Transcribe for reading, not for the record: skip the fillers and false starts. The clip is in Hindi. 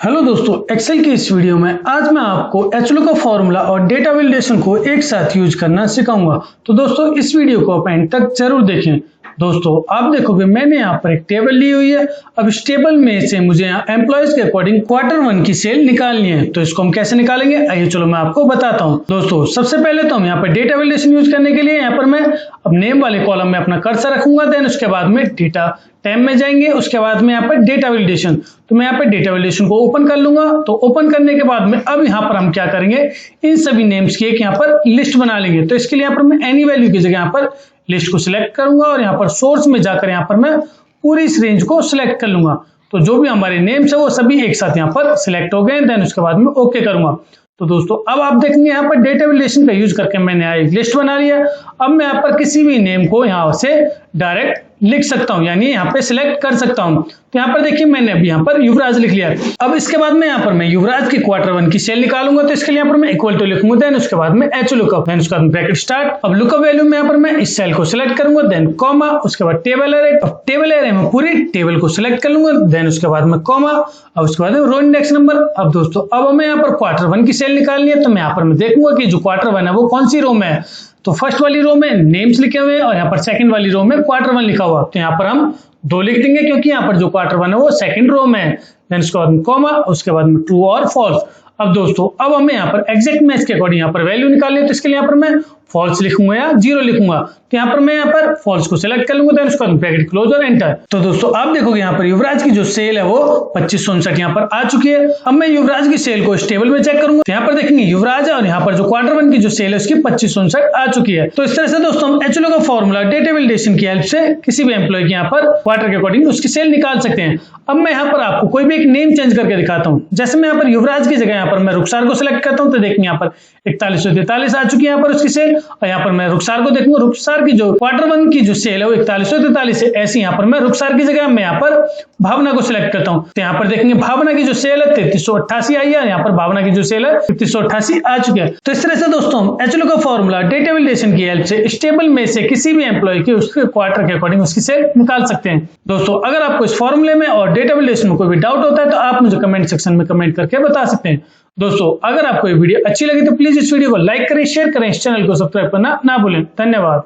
हेलो दोस्तों, एक्सेल की इस वीडियो में आज मैं आपको एचएलओ का फॉर्मूला और डेटा वैलिडेशन को एक साथ यूज करना सिखाऊंगा। तो दोस्तों इस वीडियो को आप एंड तक जरूर देखें। दोस्तों आप देखोगे मैंने यहाँ पर एक टेबल ली हुई है। अब इस टेबल में से मुझे यहाँ एम्प्लॉयज के अकॉर्डिंग Q1 की सेल निकालनी है। तो इसको हम कैसे निकालेंगे आइए चलो मैं आपको बताता हूँ। दोस्तों सबसे पहले तो हम यहाँ पर डेटा वैलिडेशन यूज करने के लिए यहाँ पर मैं अब नेम वाले कॉलम में अपना कर्सर रखूंगा। देन उसके बाद में डेटा टैब में जाएंगे, उसके बाद में यहाँ पर डेटा वैलिडेशन, तो मैं यहाँ पर डेटा वैलिडेशन को ओपन कर लूंगा। तो ओपन करने के बाद में अब यहाँ पर हम क्या करेंगे, इन सभी नेम्स की एक यहाँ पर लिस्ट बना लेंगे। तो इसके लिए यहाँ पर मैं एनी वैल्यू की जगह यहाँ पर लिस्ट को सिलेक्ट करूंगा और यहाँ पर सोर्स में जाकर यहाँ पर मैं पूरी इस रेंज को सिलेक्ट कर लूंगा। तो जो भी हमारे नेम्स है वो सभी एक साथ यहाँ पर सिलेक्ट हो गए। देन उसके बाद में ओके करूंगा। तो दोस्तों अब आप देखेंगे यहाँ पर डेटा वैलिडेशन का यूज करके मैंने एक लिस्ट बना लिया। अब मैं यहाँ पर किसी भी नेम को यहाँ से डायरेक्ट लिख सकता हूँ, यानी यहाँ पे सिलेक्ट कर सकता हूँ। तो यहाँ पर देखिए मैंने अभी यहाँ पर युवराज लिख लिया। अब इसके बाद में यहाँ पर मैं युवराज की Q1 की सेल निकालूंगा। तो इसके लिए यहाँ पर मैं इक्वल टू लिखूंगा। देन उसके बाद में एच लुकअप, देन उसके बाद ब्रैकेट स्टार्ट। अब लुकअप वैल्यू में यहाँ पर मैं इस सेल को सिलेक्ट करूंगा। देन कॉमा, उसके बाद टेबल एरे। अब टेबल एरे में पूरी टेबल को सिलेक्ट कर लूंगा। देन उसके बाद में कॉमा, अब उसके बाद रो इंडेक्स नंबर। अब दोस्तों अब हमें यहाँ पर Q1 की सेल निकालनी है। तो मैं यहाँ पर मैं देखूंगा कि जो Q1 है वो कौन सी रो में है। तो फर्स्ट वाली रो में नेम्स लिखे हुए हैं और यहाँ पर सेकंड वाली रो में Q1 लिखा हुआ। तो यहाँ पर हम 2 लिख देंगे क्योंकि यहाँ पर जो Q1 है वो सेकंड रो में है। देन उसके बाद में कॉमा, उसके बाद में ट्रू और फॉल्स। अब दोस्तों अब हमें यहाँ पर एग्जैक्ट मैच के अकॉर्डिंग यहाँ पर वैल्यू निकालनी है। तो इसके लिए यहाँ पर मैं फॉल्स लिखूंगा या 0 लिखूंगा। तो यहाँ पर मैं यहाँ पर फॉल्स को सिलेक्ट कर लूंगा। देन उसके बाद ब्रैकेट क्लोज और एंटर। तो दोस्तों आप देखोगे यहाँ पर युवराज की जो सेल है वो 2559 यहाँ पर आ चुकी है। अब मैं युवराज की सेल को इस टेबल में चेक करूंगा। तो यहाँ पर देखेंगे युवराज है और यहाँ पर जो Q1 की जो सेल है उसकी 2559 आ चुकी है। तो इस तरह से दोस्तों हम एचएलओ का फॉर्मूला डेटा वैलिडेशन की हेल्प से किसी भी एम्प्लॉय की यहाँ पर क्वार्टर के अकॉर्डिंग उसकी सेल निकाल सकते हैं। अब मैं यहाँ पर आपको कोई भी एक नेम चेंज करके दिखाता हूँ। जैसे मैं यहाँ पर युवराज की जगह यहाँ पर मैं रुखसार को सिलेक्ट करता हूँ। तो देखिए यहाँ पर 4143 आ चुकी है यहाँ पर उसकी सेल। और यहाँ पर मैं रुखसार को देखूंगा, रुखसार की जो Q1 की जो सेल है वो 4143 है। ऐसे यहाँ पर मैं रुखसार की जगह मैं यहाँ पर भावना को सिलेक्ट करता हूँ। तो यहाँ पर देखेंगे भावना की जो सेल है 3388 आई है। यहाँ पर भावना की जो सेल है 3388 आ चुकी है। तो इस तरह से दोस्तों हम एचएलओ का फॉर्मूला डेटा वैलिडेशन की हेल्प से इस टेबल में से किसी भी एम्प्लॉय की उसके क्वार्टर के अकॉर्डिंग उसकी सेल निकाल सकते हैं। दोस्तों अगर आपको इस फॉर्मूले में और डेटा वैलिडेशन में कोई भी डाउट होता है तो आप मुझे कमेंट सेक्शन में कमेंट करके बता सकते हैं। दोस्तों अगर आपको ये वीडियो अच्छी लगी तो प्लीज इस वीडियो को लाइक करें, शेयर करें, इस चैनल को सब्सक्राइब करना ना भूलें। धन्यवाद।